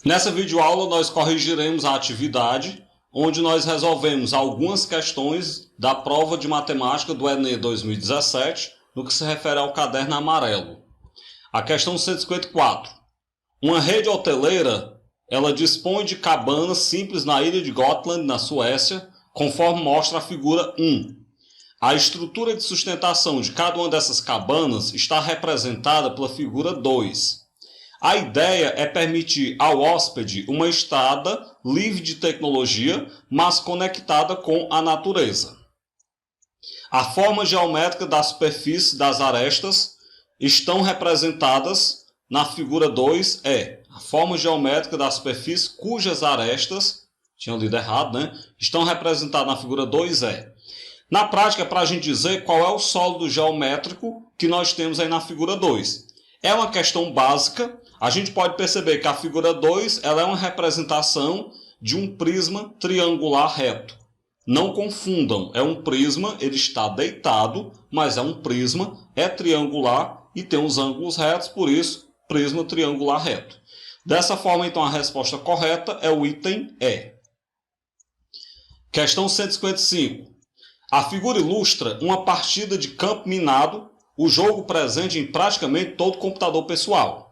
Nessa videoaula nós corrigiremos a atividade, onde nós resolvemos algumas questões da prova de matemática do Enem 2017, no que se refere ao caderno amarelo. A questão 154. Uma rede hoteleira, ela dispõe de cabanas simples na ilha de Gotland, na Suécia, conforme mostra a figura 1. A estrutura de sustentação de cada uma dessas cabanas está representada pela figura 2. A ideia é permitir ao hóspede uma estada livre de tecnologia, mas conectada com a natureza. A forma geométrica da superfície das arestas estão representadas na figura 2 a forma geométrica da superfície cujas arestas, tinha lido errado, né? Estão representadas na figura 2 Na prática, para a gente dizer qual é o sólido geométrico que nós temos aí na figura 2. É uma questão básica. A gente pode perceber que a figura 2 ela é uma representação de um prisma triangular reto. Não confundam, é um prisma, ele está deitado, mas é um prisma, é triangular e tem os ângulos retos, por isso, prisma triangular reto. Dessa forma, então, a resposta correta é o item E. Questão 155. A figura ilustra uma partida de campo minado, o jogo presente em praticamente todo computador pessoal.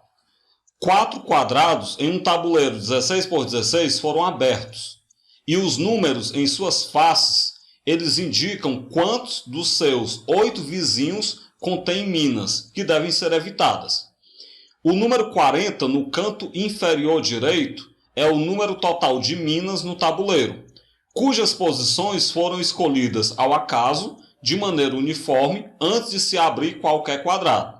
4 quadrados em um tabuleiro 16 por 16 foram abertos. E os números em suas faces, eles indicam quantos dos seus 8 vizinhos contêm minas, que devem ser evitadas. O número 40, no canto inferior direito, é o número total de minas no tabuleiro, cujas posições foram escolhidas ao acaso, de maneira uniforme, antes de se abrir qualquer quadrado.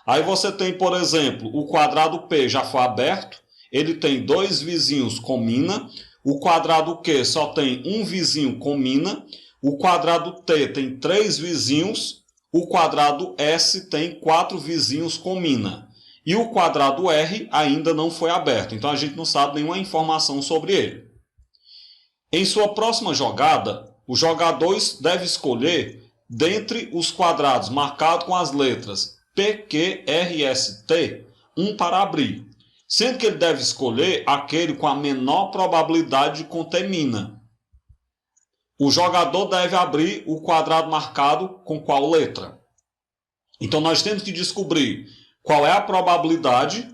Aí você tem, por exemplo, o quadrado P já foi aberto, ele tem 2 vizinhos com mina, o quadrado Q só tem um vizinho com mina, o quadrado T tem 3 vizinhos, o quadrado S tem 4 vizinhos com mina. E o quadrado R ainda não foi aberto, então a gente não sabe nenhuma informação sobre ele. Em sua próxima jogada, o jogador deve escolher dentre os quadrados marcados com as letras P, Q, R, S, T, um para abrir, sendo que ele deve escolher aquele com a menor probabilidade de conter mina. O jogador deve abrir o quadrado marcado com qual letra? Então nós temos que descobrir qual é a probabilidade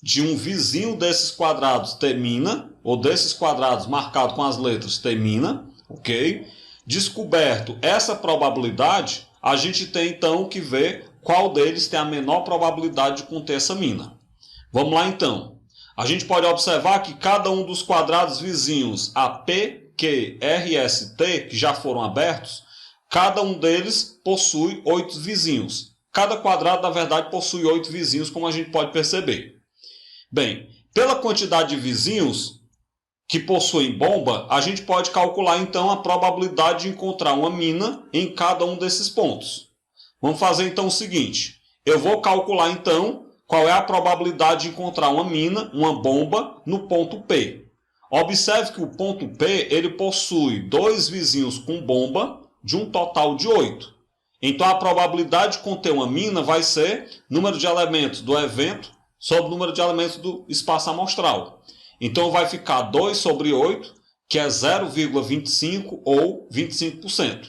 de um vizinho desses quadrados ter mina, ou desses quadrados marcados com as letras ter mina, ok? Descoberto essa probabilidade, a gente tem então que ver qual deles tem a menor probabilidade de conter essa mina. Vamos lá então. A gente pode observar que cada um dos quadrados vizinhos a P, Q, R, S, T, que já foram abertos, cada um deles possui 8 vizinhos. Cada quadrado, na verdade, possui 8 vizinhos, como a gente pode perceber. Bem, pela quantidade de vizinhos que possuem bomba, a gente pode calcular então a probabilidade de encontrar uma mina em cada um desses pontos. Vamos fazer então o seguinte, eu vou calcular então qual é a probabilidade de encontrar uma mina, uma bomba, no ponto P. Observe que o ponto P ele possui 2 vizinhos com bomba de um total de 8. Então a probabilidade de conter uma mina vai ser número de elementos do evento sobre o número de elementos do espaço amostral. Então vai ficar 2 sobre 8, que é 0,25 ou 25%.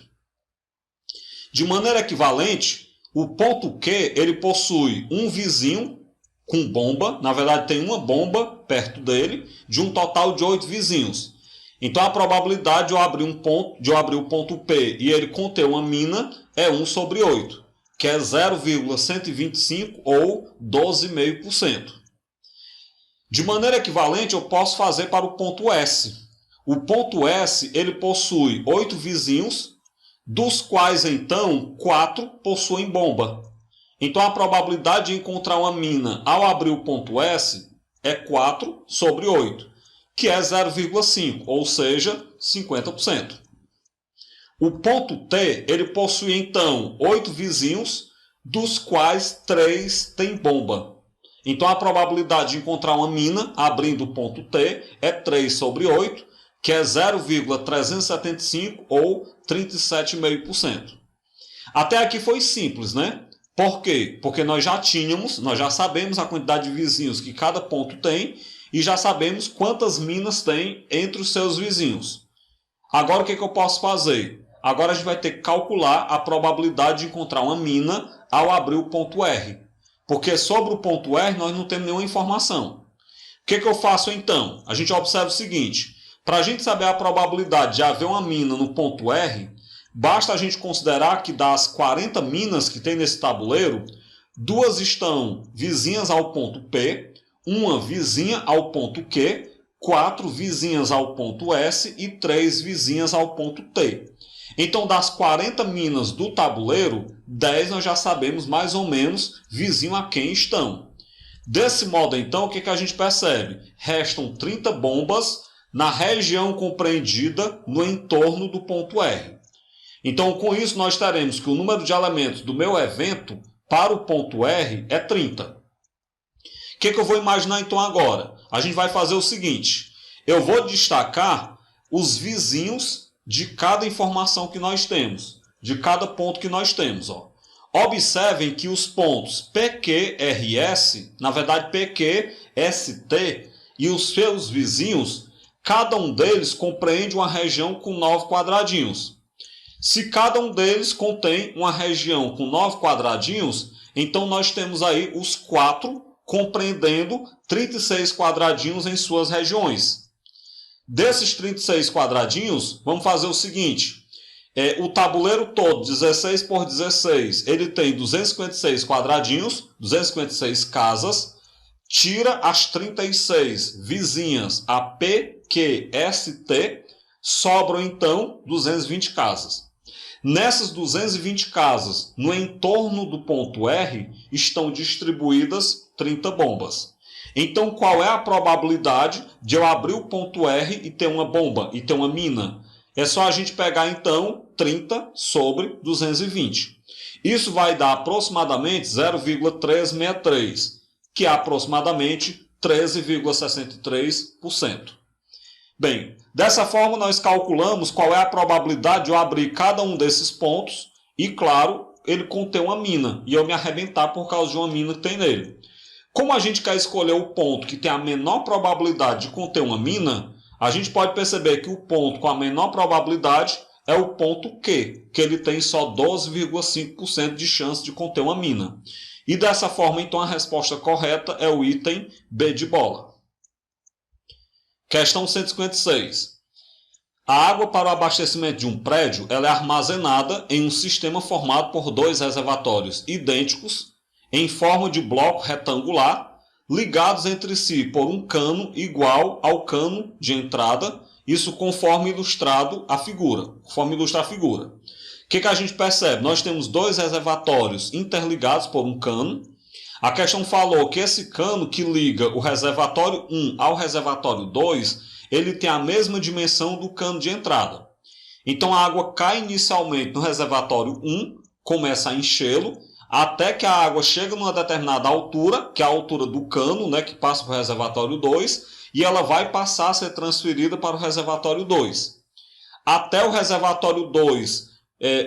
De maneira equivalente, o ponto Q ele possui um vizinho com bomba, na verdade tem uma bomba perto dele, de um total de 8 vizinhos. Então a probabilidade de eu abrir o ponto P e ele conter uma mina é 1 sobre 8, que é 0,125 ou 12,5%. De maneira equivalente, eu posso fazer para o ponto S. O ponto S ele possui 8 vizinhos, dos quais, então, 4 possuem bomba. Então, a probabilidade de encontrar uma mina ao abrir o ponto S é 4 sobre 8, que é 0,5, ou seja, 50%. O ponto T ele possui, então, 8 vizinhos, dos quais 3 têm bomba. Então, a probabilidade de encontrar uma mina abrindo o ponto T é 3 sobre 8, que é 0,375 ou 37,5%. Até aqui foi simples, né? Por quê? Porque nós já sabemos a quantidade de vizinhos que cada ponto tem e já sabemos quantas minas tem entre os seus vizinhos. Agora o que eu posso fazer? Agora a gente vai ter que calcular a probabilidade de encontrar uma mina ao abrir o ponto R. Porque sobre o ponto R nós não temos nenhuma informação. O que eu faço então? A gente observa o seguinte. Para a gente saber a probabilidade de haver uma mina no ponto R, basta a gente considerar que das 40 minas que tem nesse tabuleiro, 2 estão vizinhas ao ponto P, uma vizinha ao ponto Q, 4 vizinhas ao ponto S e 3 vizinhas ao ponto T. Então, das 40 minas do tabuleiro, 10 nós já sabemos mais ou menos vizinho a quem estão. Desse modo, então, o que a gente percebe? Restam 30 bombas na região compreendida no entorno do ponto R. Então, com isso, nós teremos que o número de elementos do meu evento para o ponto R é 30. O que eu vou imaginar então agora? A gente vai fazer o seguinte. Eu vou destacar os vizinhos de cada informação que nós temos, de cada ponto que nós temos. Observem que os pontos PQRS, na verdade PQST e os seus vizinhos, cada um deles compreende uma região com 9 quadradinhos. Se cada um deles contém uma região com 9 quadradinhos, então nós temos aí os 4 compreendendo 36 quadradinhos em suas regiões. Desses 36 quadradinhos, vamos fazer o seguinte. O tabuleiro todo, 16 por 16, ele tem 256 quadradinhos, 256 casas. Tira as 36 vizinhas a P, Q, S, T, sobram então 220 casas. Nessas 220 casas, no entorno do ponto R, estão distribuídas 30 bombas. Então, qual é a probabilidade de eu abrir o ponto R e ter uma bomba, e ter uma mina? É só a gente pegar, então, 30 sobre 220. Isso vai dar aproximadamente 0,363, que é aproximadamente 13,63%. Bem, dessa forma nós calculamos qual é a probabilidade de eu abrir cada um desses pontos e, claro, ele conter uma mina e eu me arrebentar por causa de uma mina que tem nele. Como a gente quer escolher o ponto que tem a menor probabilidade de conter uma mina, a gente pode perceber que o ponto com a menor probabilidade é o ponto Q, que ele tem só 12,5% de chance de conter uma mina. E dessa forma, então, a resposta correta é o item B de bola. Questão 156. A água para o abastecimento de um prédio ela é armazenada em um sistema formado por 2 reservatórios idênticos, em forma de bloco retangular, ligados entre si por um cano igual ao cano de entrada, isso conforme ilustrado a figura, conforme ilustra a figura. O que a gente percebe? Nós temos 2 reservatórios interligados por um cano. A questão falou que esse cano que liga o reservatório 1 ao reservatório 2, ele tem a mesma dimensão do cano de entrada. Então a água cai inicialmente no reservatório 1, começa a enchê-lo, até que a água chega numa determinada altura, que é a altura do cano, que passa para o reservatório 2, e ela vai passar a ser transferida para o reservatório 2. Até o reservatório 2,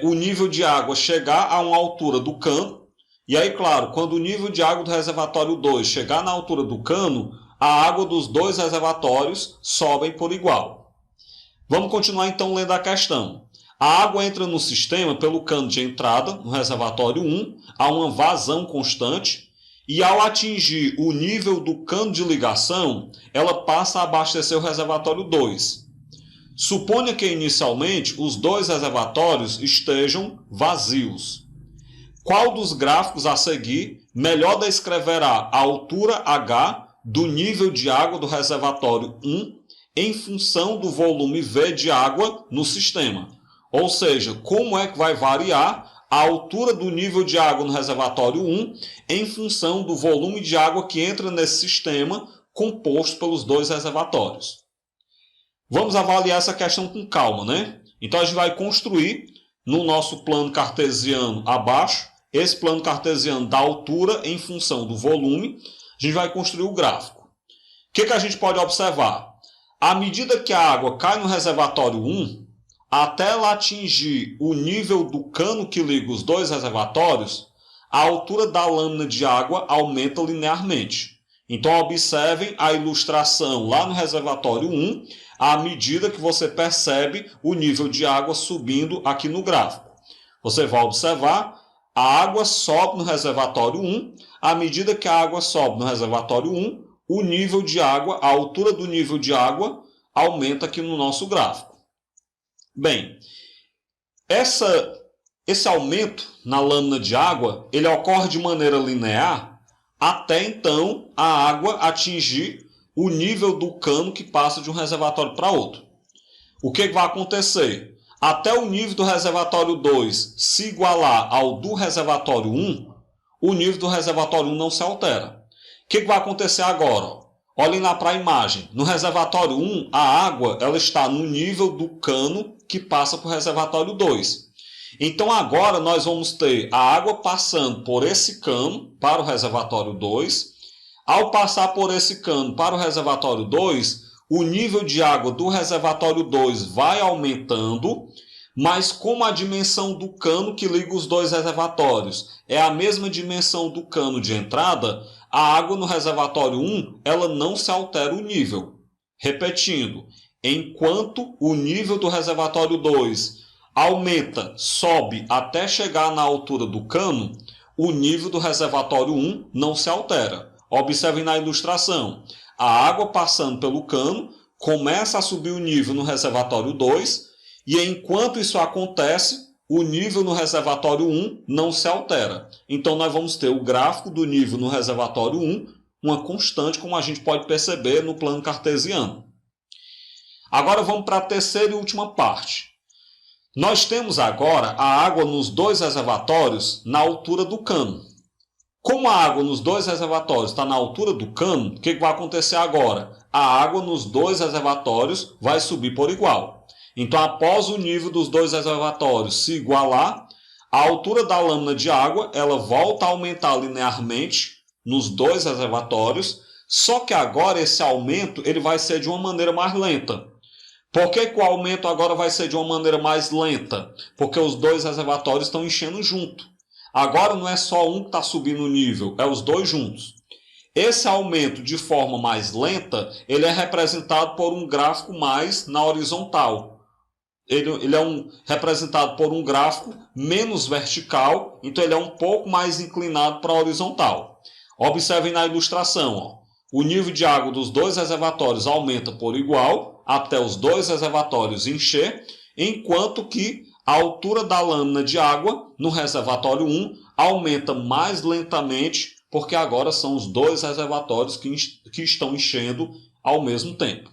o nível de água chegar a uma altura do cano, e aí, claro, quando o nível de água do reservatório 2 chegar na altura do cano, a água dos 2 reservatórios sobem por igual. Vamos continuar então lendo a questão. A água entra no sistema pelo cano de entrada, no reservatório 1, há uma vazão constante, e ao atingir o nível do cano de ligação, ela passa a abastecer o reservatório 2. Suponha que inicialmente os 2 reservatórios estejam vazios. Qual dos gráficos a seguir melhor descreverá a altura H do nível de água do reservatório 1 em função do volume V de água no sistema? Ou seja, como é que vai variar a altura do nível de água no reservatório 1 em função do volume de água que entra nesse sistema composto pelos 2 reservatórios. Vamos avaliar essa questão com calma, Então a gente vai construir no nosso plano cartesiano abaixo, esse plano cartesiano da altura em função do volume, a gente vai construir o gráfico. O que a gente pode observar? À medida que a água cai no reservatório 1, até ela atingir o nível do cano que liga os 2 reservatórios, a altura da lâmina de água aumenta linearmente. Então observem a ilustração lá no reservatório 1, à medida que você percebe o nível de água subindo aqui no gráfico. Você vai observar, a água sobe no reservatório 1, à medida que a água sobe no reservatório 1, o nível de água, a altura do nível de água aumenta aqui no nosso gráfico. Bem, esse aumento na lâmina de água, ele ocorre de maneira linear até então a água atingir o nível do cano que passa de um reservatório para outro. O que vai acontecer? Até o nível do reservatório 2 se igualar ao do reservatório 1, o nível do reservatório 1 não se altera. O que vai acontecer agora? Olhem lá para a imagem. No reservatório 1, a água ela está no nível do cano que passa para o reservatório 2. Então agora nós vamos ter a água passando por esse cano para o reservatório 2. Ao passar por esse cano para o reservatório 2, o nível de água do reservatório 2 vai aumentando, mas como a dimensão do cano que liga os dois reservatórios é a mesma dimensão do cano de entrada, a água no reservatório 1 ela não se altera o nível. Repetindo, enquanto o nível do reservatório 2 aumenta, sobe até chegar na altura do cano, o nível do reservatório 1 não se altera. Observem na ilustração, a água passando pelo cano começa a subir o nível no reservatório 2 e enquanto isso acontece, o nível no reservatório 1 não se altera. Então nós vamos ter o gráfico do nível no reservatório 1, uma constante, como a gente pode perceber no plano cartesiano. Agora vamos para a terceira e última parte. Nós temos agora a água nos dois reservatórios na altura do cano. Como a água nos dois reservatórios está na altura do cano, o que vai acontecer agora? A água nos dois reservatórios vai subir por igual. Então, após o nível dos dois reservatórios se igualar, a altura da lâmina de água ela volta a aumentar linearmente nos dois reservatórios, só que agora esse aumento ele vai ser de uma maneira mais lenta. Por que o aumento agora vai ser de uma maneira mais lenta? Porque os dois reservatórios estão enchendo junto. Agora não é só um que está subindo o nível, é os dois juntos. Esse aumento de forma mais lenta, ele é representado por um gráfico mais na horizontal. Ele é representado por um gráfico menos vertical, então ele é um pouco mais inclinado para a horizontal. Observem na ilustração, ó. O nível de água dos dois reservatórios aumenta por igual, até os dois reservatórios encher, enquanto que a altura da lâmina de água no reservatório 1 aumenta mais lentamente, porque agora são os dois reservatórios que estão enchendo ao mesmo tempo.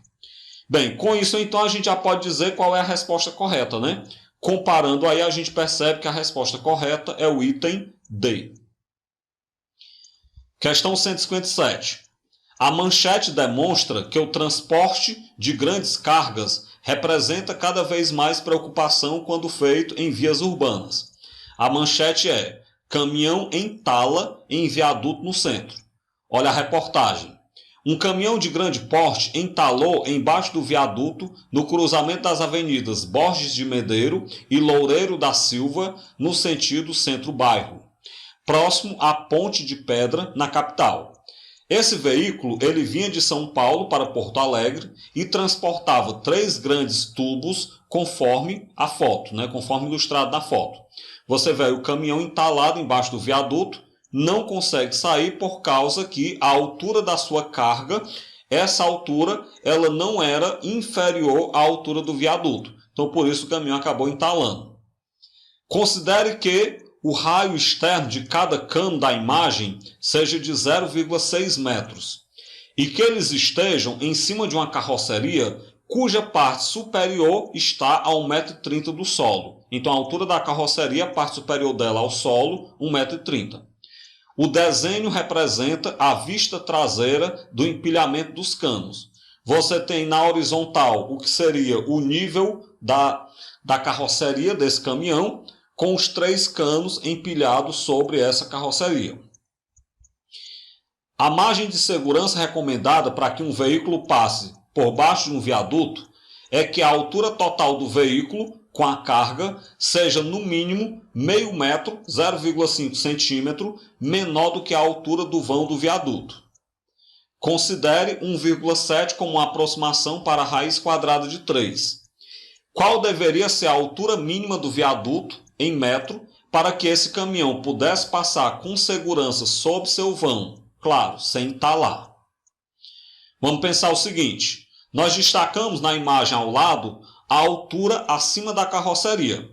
Bem, com isso então a gente já pode dizer qual é a resposta correta, né? Comparando aí a gente percebe que a resposta correta é o item D. Questão 157. A manchete demonstra que o transporte de grandes cargas representa cada vez mais preocupação quando feito em vias urbanas. A manchete é: caminhão entala em viaduto no centro. Olha a reportagem. Um caminhão de grande porte entalou embaixo do viaduto no cruzamento das avenidas Borges de Medeiros e Loureiro da Silva, no sentido centro-bairro, próximo à Ponte de Pedra, na capital. Esse veículo ele vinha de São Paulo para Porto Alegre e transportava 3 grandes tubos conforme a foto, né? Conforme ilustrado na foto. Você vê o caminhão entalado embaixo do viaduto, não consegue sair por causa que a altura da sua carga, essa altura ela não era inferior à altura do viaduto. Então por isso o caminhão acabou entalando. Considere que o raio externo de cada cano da imagem seja de 0,6 metros e que eles estejam em cima de uma carroceria cuja parte superior está a 1,30 m do solo. Então a altura da carroceria, a parte superior dela ao solo, 1,30 m. O desenho representa a vista traseira do empilhamento dos canos. Você tem na horizontal o que seria o nível da carroceria desse caminhão, com os 3 canos empilhados sobre essa carroceria. A margem de segurança recomendada para que um veículo passe por baixo de um viaduto é que a altura total do veículo com a carga seja no mínimo meio metro, 0,5 centímetro, menor do que a altura do vão do viaduto. Considere 1,7 como uma aproximação para a raiz quadrada de 3. Qual deveria ser a altura mínima do viaduto, em metro, para que esse caminhão pudesse passar com segurança sob seu vão? Claro, sem estar lá. Vamos pensar o seguinte. Nós destacamos na imagem ao lado a altura acima da carroceria.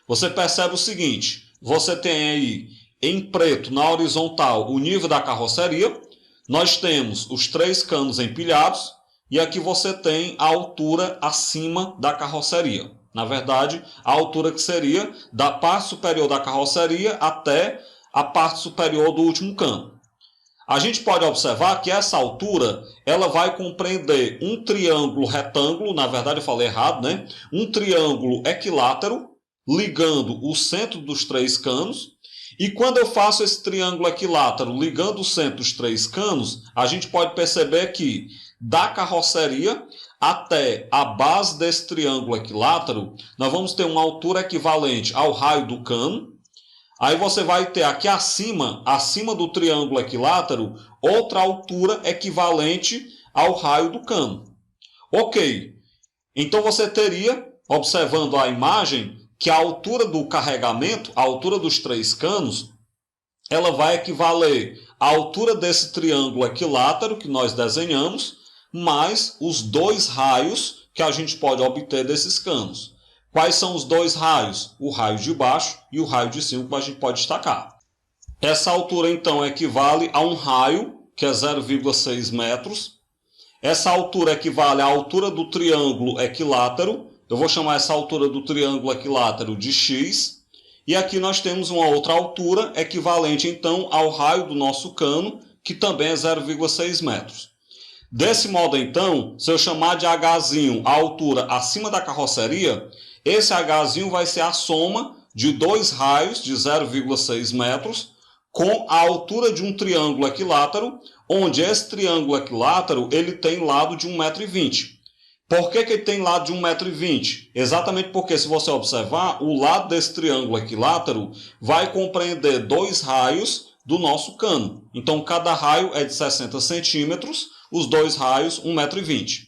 Você percebe o seguinte. Você tem aí em preto, na horizontal, o nível da carroceria. Nós temos os 3 canos empilhados. E aqui você tem a altura acima da carroceria. Na verdade, a altura que seria da parte superior da carroceria até a parte superior do último cano. A gente pode observar que essa altura ela vai compreender um triângulo retângulo, na verdade eu falei errado, né? Um triângulo equilátero ligando o centro dos 3 canos. E quando eu faço esse triângulo equilátero ligando o centro dos 3 canos, a gente pode perceber que da carroceria até a base desse triângulo equilátero, nós vamos ter uma altura equivalente ao raio do cano. Aí você vai ter aqui acima do triângulo equilátero, outra altura equivalente ao raio do cano. Ok, então você teria, observando a imagem, que a altura do carregamento, a altura dos 3 canos, ela vai equivaler à altura desse triângulo equilátero que nós desenhamos, mais os 2 raios que a gente pode obter desses canos. Quais são os 2 raios? O raio de baixo e o raio de cima que a gente pode destacar. Essa altura então equivale a um raio, que é 0,6 metros. Essa altura equivale à altura do triângulo equilátero. Eu vou chamar essa altura do triângulo equilátero de x. E aqui nós temos uma outra altura equivalente então ao raio do nosso cano, que também é 0,6 metros. Desse modo, então, se eu chamar de Hzinho a altura acima da carroceria, esse Hzinho vai ser a soma de 2 raios de 0,6 metros com a altura de um triângulo equilátero, onde esse triângulo equilátero ele tem lado de 1,20 m. Por que ele tem lado de 1,20 m? Exatamente porque, se você observar, o lado desse triângulo equilátero vai compreender 2 raios do nosso cano. Então, cada raio é de 60 centímetros, os 2 raios 1,20 m.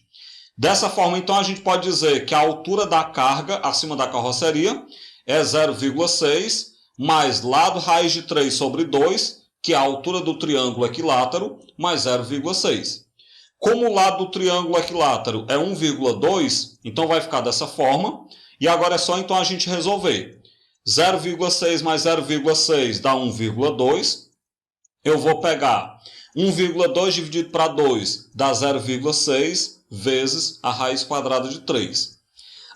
Dessa forma, então, a gente pode dizer que a altura da carga acima da carroceria é 0,6 mais lado raiz de 3 sobre 2, que é a altura do triângulo equilátero, mais 0,6. Como o lado do triângulo equilátero é 1,2, então vai ficar dessa forma. E agora é só então a gente resolver. 0,6 mais 0,6 dá 1,2. Eu vou pegar 1,2 dividido para 2 dá 0,6 vezes a raiz quadrada de 3.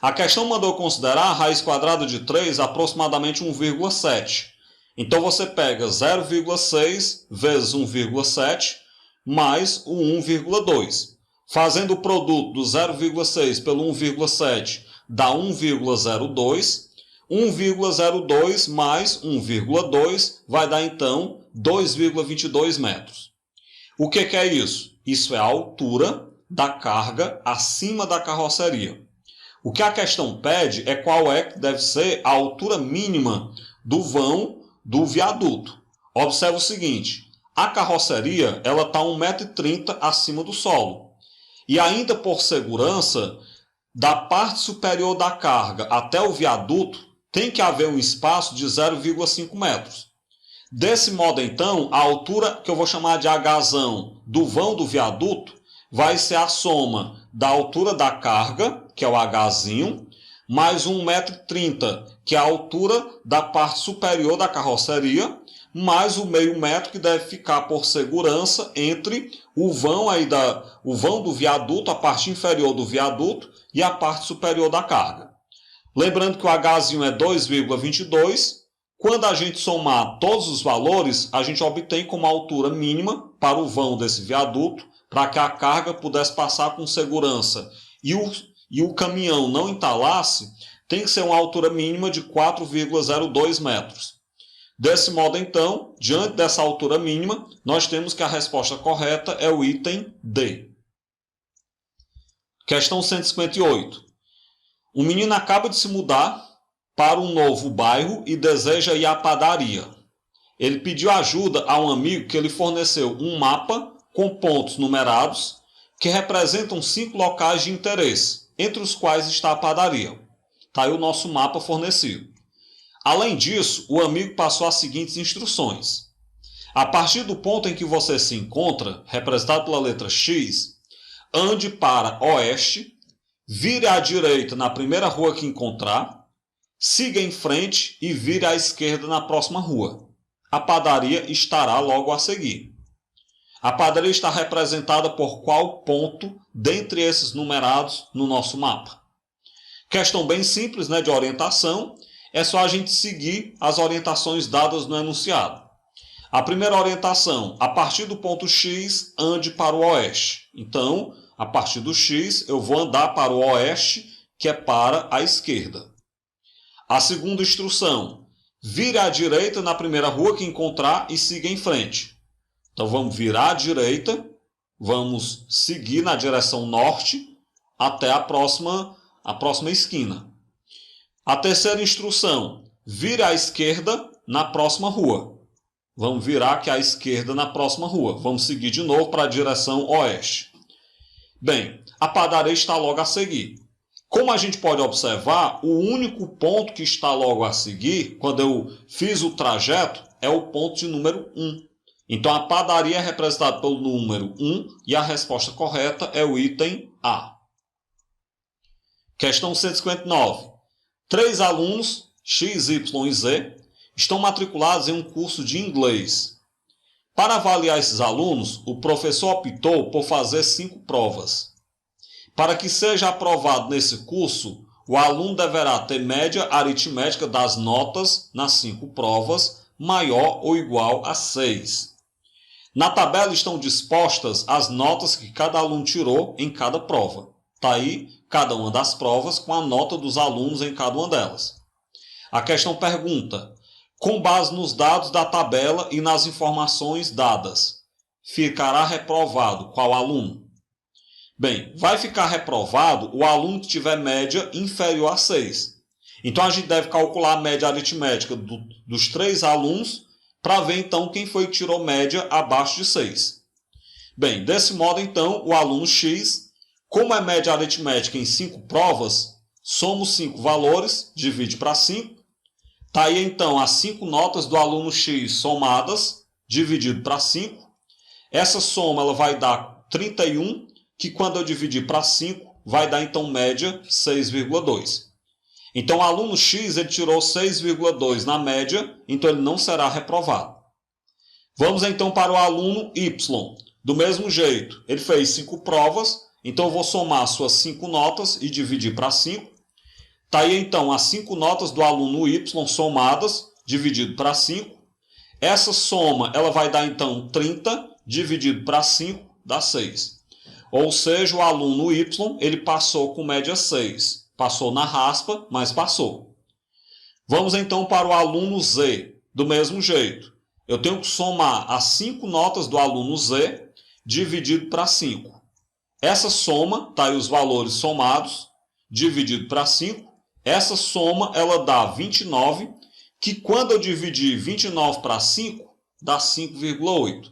A questão mandou considerar a raiz quadrada de 3 aproximadamente 1,7. Então você pega 0,6 vezes 1,7 mais o 1,2. Fazendo o produto do 0,6 pelo 1,7 dá 1,02. 1,02 mais 1,2 vai dar então 2,22 metros. O que é isso? Isso é a altura da carga acima da carroceria. O que a questão pede é qual é que deve ser a altura mínima do vão do viaduto. Observe o seguinte, a carroceria ela está 1,30 m acima do solo. E ainda por segurança, da parte superior da carga até o viaduto, tem que haver um espaço de 0,5 metros. Desse modo, então, a altura que eu vou chamar de Hzão do vão do viaduto vai ser a soma da altura da carga, que é o Hzinho, mais 1,30 m, que é a altura da parte superior da carroceria, mais o meio metro que deve ficar por segurança entre o vão do viaduto, a parte inferior do viaduto e a parte superior da carga. Lembrando que o Hzinho é 2,22. Quando a gente somar todos os valores, a gente obtém como altura mínima para o vão desse viaduto, para que a carga pudesse passar com segurança e o caminhão não entalasse, tem que ser uma altura mínima de 4,02 metros. Desse modo, então, diante dessa altura mínima, nós temos que a resposta correta é o item D. Questão 158. Um menino acaba de se mudar para um novo bairro e deseja ir à padaria. Ele pediu ajuda a um amigo que lhe forneceu um mapa com pontos numerados que representam 5 locais de interesse, entre os quais está a padaria. Está aí o nosso mapa fornecido. Além disso, o amigo passou as seguintes instruções. A partir do ponto em que você se encontra, representado pela letra X, ande para oeste, vire à direita na primeira rua que encontrar, siga em frente e vire à esquerda na próxima rua. A padaria estará logo a seguir. A padaria está representada por qual ponto dentre esses numerados no nosso mapa? Questão bem simples, né, de orientação. É só a gente seguir as orientações dadas no enunciado. A primeira orientação, a partir do ponto X, ande para o oeste. Então, a partir do X, eu vou andar para o oeste, que é para a esquerda. A segunda instrução, vire à direita na primeira rua que encontrar e siga em frente. Então, vamos virar à direita, vamos seguir na direção norte até a próxima esquina. A terceira instrução, vire à esquerda na próxima rua. Vamos virar aqui à esquerda na próxima rua. Vamos seguir de novo para a direção oeste. Bem, a padaria está logo a seguir. Como a gente pode observar, o único ponto que está logo a seguir, quando eu fiz o trajeto, é o ponto de número 1. Então, a padaria é representada pelo número 1 e a resposta correta é o item A. Questão 159. 3 alunos, X, Y e Z, estão matriculados em um curso de inglês. Para avaliar esses alunos, o professor optou por fazer 5 provas. Para que seja aprovado nesse curso, o aluno deverá ter média aritmética das notas nas 5 provas maior ou igual a 6. Na tabela estão dispostas as notas que cada aluno tirou em cada prova. Está aí cada uma das provas com a nota dos alunos em cada uma delas. A questão pergunta, com base nos dados da tabela e nas informações dadas, ficará reprovado qual aluno? Bem, vai ficar reprovado o aluno que tiver média inferior a 6. Então, a gente deve calcular a média aritmética dos 3 alunos para ver, então, quem foi que tirou média abaixo de 6. Bem, desse modo, então, o aluno X, como é média aritmética em 5 provas, somos 5 valores, divide para 5. Está aí, então, as 5 notas do aluno X somadas, dividido para 5. Essa soma ela vai dar 31, que quando eu dividir para 5, vai dar, então, média 6,2. Então, o aluno X ele tirou 6,2 na média, então ele não será reprovado. Vamos, então, para o aluno Y. Do mesmo jeito, ele fez 5 provas, então eu vou somar suas 5 notas e dividir para 5. Está aí, então, as 5 notas do aluno Y somadas, dividido para 5. Essa soma ela vai dar, então, 30, dividido para 5, dá 6. Ou seja, o aluno Y ele passou com média 6. Passou na raspa, mas passou. Vamos, então, para o aluno Z. Do mesmo jeito, eu tenho que somar as 5 notas do aluno Z, dividido para 5. Essa soma, está aí os valores somados, dividido para 5. Essa soma ela dá 29, que quando eu dividir 29 para 5, dá 5,8.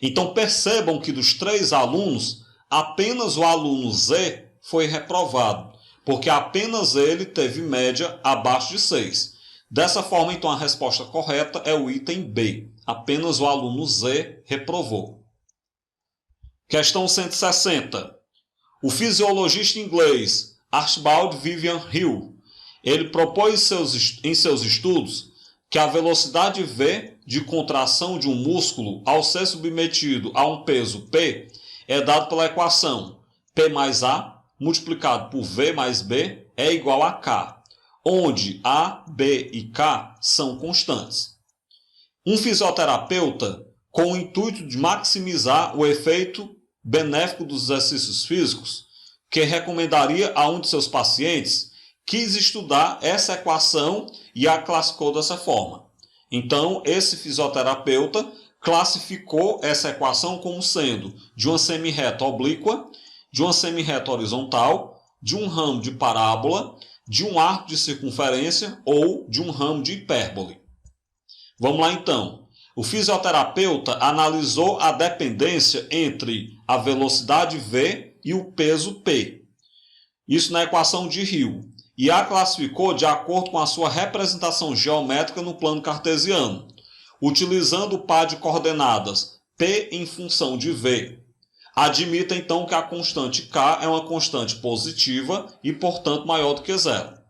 Então percebam que dos 3 alunos, apenas o aluno Z foi reprovado, porque apenas ele teve média abaixo de 6. Dessa forma, então, a resposta correta é o item B. Apenas o aluno Z reprovou. Questão 160. O fisiologista inglês Archibald Vivian Hill, ele propôs em seus estudos que a velocidade V de contração de um músculo ao ser submetido a um peso P é dado pela equação P mais A multiplicado por V mais B é igual a K, onde A, B e K são constantes. Um fisioterapeuta, com o intuito de maximizar o efeito benéfico dos exercícios físicos, que recomendaria a um de seus pacientes, quis estudar essa equação e a classificou dessa forma. Então, esse fisioterapeuta classificou essa equação como sendo de uma semirreta oblíqua, de uma semirreta horizontal, de um ramo de parábola, de um arco de circunferência ou de um ramo de hipérbole. Vamos lá, então. O fisioterapeuta analisou a dependência entre a velocidade v e o peso p. Isso na equação de Hill. E a classificou de acordo com a sua representação geométrica no plano cartesiano, utilizando o par de coordenadas p em função de v. Admita então que a constante k é uma constante positiva e, portanto, maior do que zero.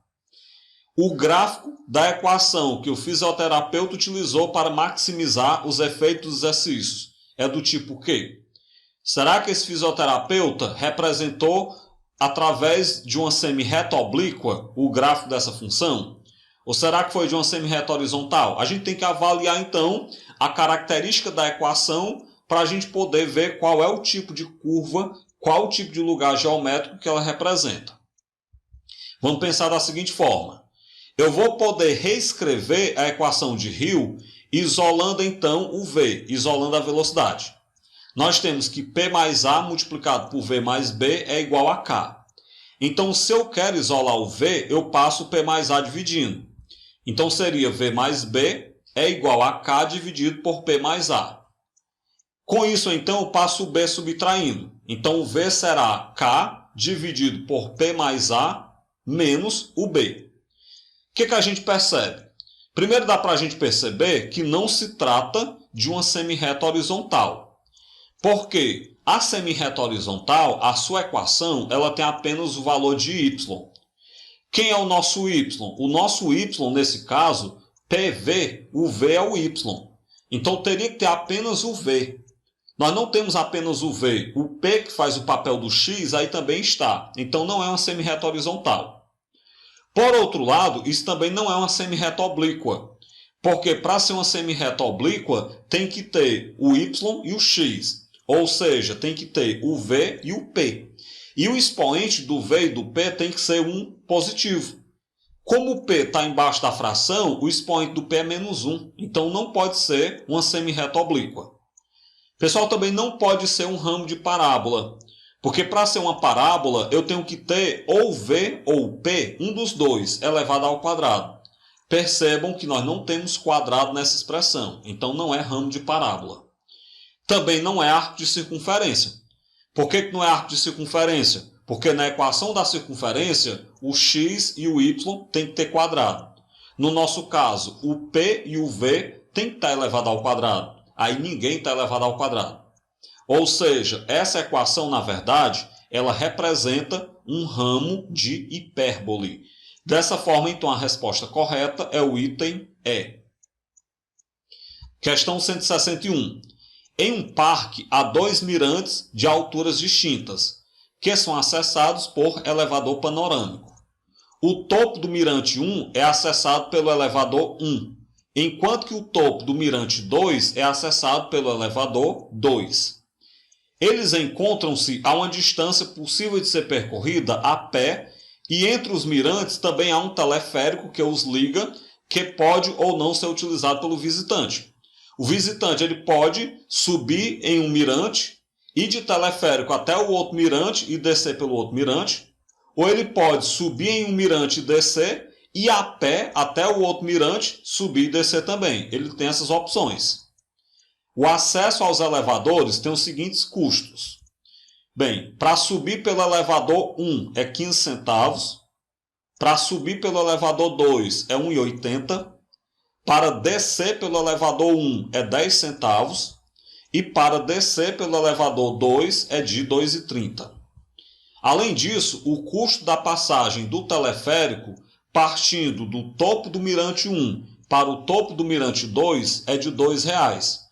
O gráfico da equação que o fisioterapeuta utilizou para maximizar os efeitos dos exercícios é do tipo Q. Será que esse fisioterapeuta representou através de uma semi-reta oblíqua o gráfico dessa função? Ou será que foi de uma semi-reta horizontal? A gente tem que avaliar então a característica da equação para a gente poder ver qual é o tipo de curva, qual o tipo de lugar geométrico que ela representa. Vamos pensar da seguinte forma. Eu vou poder reescrever a equação de Hill isolando então o v, isolando a velocidade. Nós temos que p mais a multiplicado por v mais b é igual a k. Então, se eu quero isolar o v, eu passo p mais a dividindo. Então, seria v mais b é igual a k dividido por p mais a. Com isso, então, eu passo o b subtraindo. Então, o v será k dividido por p mais a menos o b. O que a gente percebe? Primeiro dá para a gente perceber que não se trata de uma semi-reta horizontal. Porque a semi-reta horizontal, a sua equação, ela tem apenas o valor de y. Quem é o nosso y? O nosso y, nesse caso, PV, o v é o y. Então teria que ter apenas o v. Nós não temos apenas o v. O p, que faz o papel do x, aí também está. Então não é uma semi-reta horizontal. Por outro lado, isso também não é uma semi-reta oblíqua, porque para ser uma semi-reta oblíqua tem que ter o y e o x, ou seja, tem que ter o v e o p. E o expoente do v e do p tem que ser um positivo. Como o p está embaixo da fração, o expoente do p é menos 1, então não pode ser uma semi-reta oblíqua. Pessoal, também não pode ser um ramo de parábola. Porque para ser uma parábola, eu tenho que ter ou v ou p, um dos dois, elevado ao quadrado. Percebam que nós não temos quadrado nessa expressão, então não é ramo de parábola. Também não é arco de circunferência. Por que não é arco de circunferência? Porque na equação da circunferência, o x e o y tem que ter quadrado. No nosso caso, o p e o v tem que estar elevado ao quadrado. Aí ninguém está elevado ao quadrado. Ou seja, essa equação, na verdade, ela representa um ramo de hipérbole. Dessa forma, então, a resposta correta é o item E. Questão 161. Em um parque, há dois mirantes de alturas distintas, que são acessados por elevador panorâmico. O topo do mirante 1 é acessado pelo elevador 1, enquanto que o topo do mirante 2 é acessado pelo elevador 2. Eles encontram-se a uma distância possível de ser percorrida a pé e entre os mirantes também há um teleférico que os liga, que pode ou não ser utilizado pelo visitante. O visitante ele pode subir em um mirante, ir de teleférico até o outro mirante e descer pelo outro mirante, ou ele pode subir em um mirante e descer e a pé até o outro mirante subir e descer também. Ele tem essas opções. O acesso aos elevadores tem os seguintes custos. Bem, para subir pelo elevador 1 é 15 centavos. Para subir pelo elevador 2 é 1,80. Para descer pelo elevador 1 é 10 centavos. E para descer pelo elevador 2 é de 2,30. Além disso, o custo da passagem do teleférico partindo do topo do mirante 1 para o topo do mirante 2 é de R$ 2,00.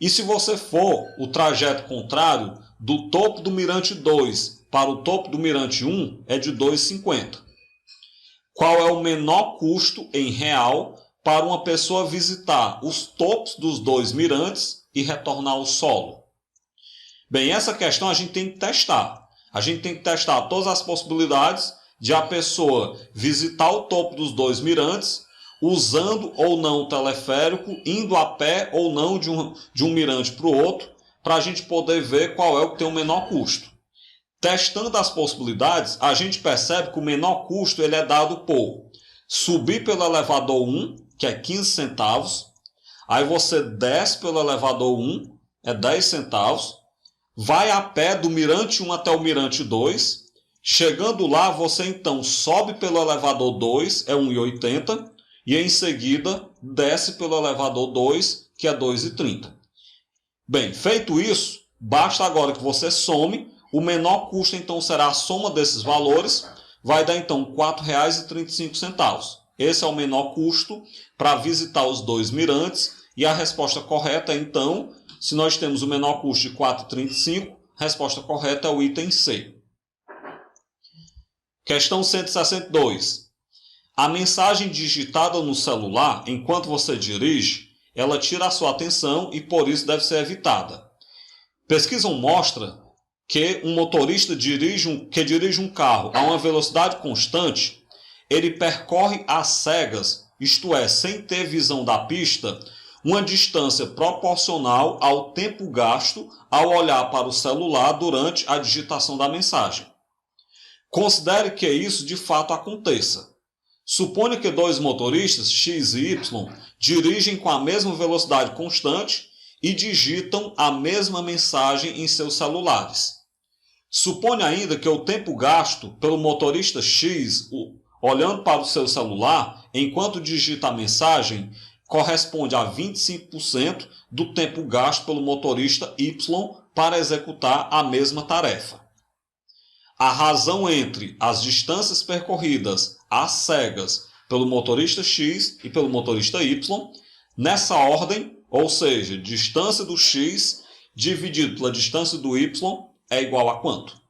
E se você for o trajeto contrário, do topo do mirante 2 para o topo do mirante 1, é de R$ 2,50. Qual é o menor custo em real para uma pessoa visitar os topos dos dois mirantes e retornar ao solo? Bem, essa questão a gente tem que testar. A gente tem que testar todas as possibilidades de a pessoa visitar o topo dos dois mirantes usando ou não o teleférico, indo a pé ou não de um mirante para o outro, para a gente poder ver qual é o que tem o menor custo. Testando as possibilidades, a gente percebe que o menor custo ele é dado por subir pelo elevador 1, que é 15 centavos, Aí você desce pelo elevador 1, é 10 centavos. Vai a pé do Mirante 1 até o Mirante 2. Chegando lá, você então sobe pelo elevador 2, é 1,80. E em seguida, desce pelo elevador 2, que é 2,30. Bem, feito isso, basta agora que você some. O menor custo então será a soma desses valores. Vai dar então R$ 4,35. Esse é o menor custo para visitar os dois mirantes. E a resposta correta é então, se nós temos o menor custo de R$ 4,35, a resposta correta é o item C. Questão 162. A mensagem digitada no celular enquanto você dirige, ela tira a sua atenção e por isso deve ser evitada. Pesquisa mostra que um motorista que dirige um carro a uma velocidade constante, ele percorre às cegas, isto é, sem ter visão da pista, uma distância proporcional ao tempo gasto ao olhar para o celular durante a digitação da mensagem. Considere que isso de fato aconteça. Suponha que dois motoristas, X e Y, dirigem com a mesma velocidade constante e digitam a mesma mensagem em seus celulares. Suponha ainda que o tempo gasto pelo motorista X, olhando para o seu celular, enquanto digita a mensagem, corresponde a 25% do tempo gasto pelo motorista Y para executar a mesma tarefa. A razão entre as distâncias percorridas às cegas pelo motorista X e pelo motorista Y, nessa ordem, ou seja, distância do X dividido pela distância do Y é igual a quanto?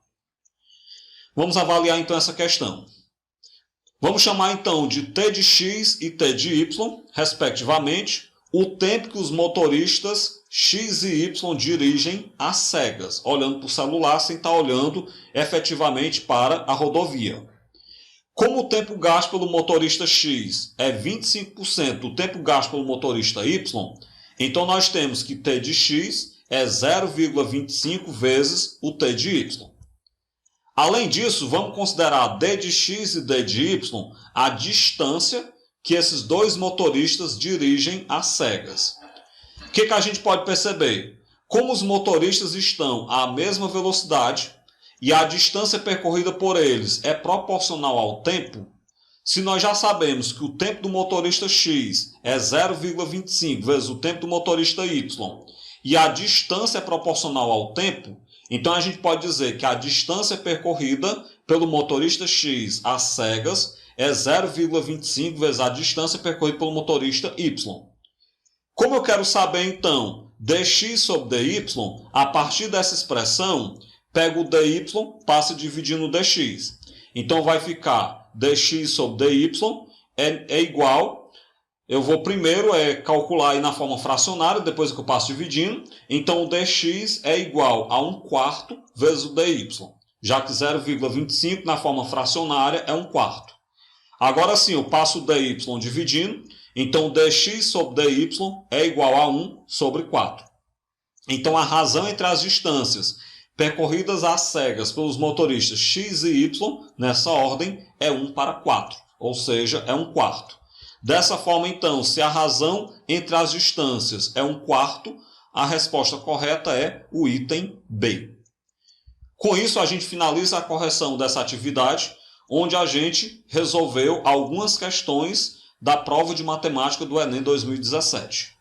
Vamos avaliar então essa questão. Vamos chamar então de T de X e T de Y, respectivamente, o tempo que os motoristas X e Y dirigem às cegas, olhando para o celular sem estar olhando efetivamente para a rodovia. Como o tempo gasto pelo motorista X é 25% do tempo gasto pelo motorista Y, então nós temos que T de X é 0,25 vezes o T de Y. Além disso, vamos considerar D de X e D de Y a distância que esses dois motoristas dirigem às cegas. O que a gente pode perceber? Como os motoristas estão à mesma velocidade e a distância percorrida por eles é proporcional ao tempo, se nós já sabemos que o tempo do motorista X é 0,25 vezes o tempo do motorista Y e a distância é proporcional ao tempo, então a gente pode dizer que a distância percorrida pelo motorista X às cegas é 0,25 vezes a distância percorrida pelo motorista Y. Como eu quero saber então dx sobre dy, a partir dessa expressão, pego o dy, passa dividindo o dx. Então vai ficar dx sobre dy é igual, eu vou primeiro calcular aí na forma fracionária, depois que eu passo dividindo. Então o dx é igual a 1/4 vezes o dy, já que 0,25 na forma fracionária é 1/4. Agora sim, eu passo o dy dividindo, então dx sobre dy é igual a 1 sobre 4. Então a razão entre as distâncias percorridas às cegas pelos motoristas X e Y, nessa ordem, é 1/4, ou seja, é 1/4. Dessa forma, então, se a razão entre as distâncias é 1/4, a resposta correta é o item B. Com isso, a gente finaliza a correção dessa atividade, onde a gente resolveu algumas questões da prova de matemática do Enem 2017.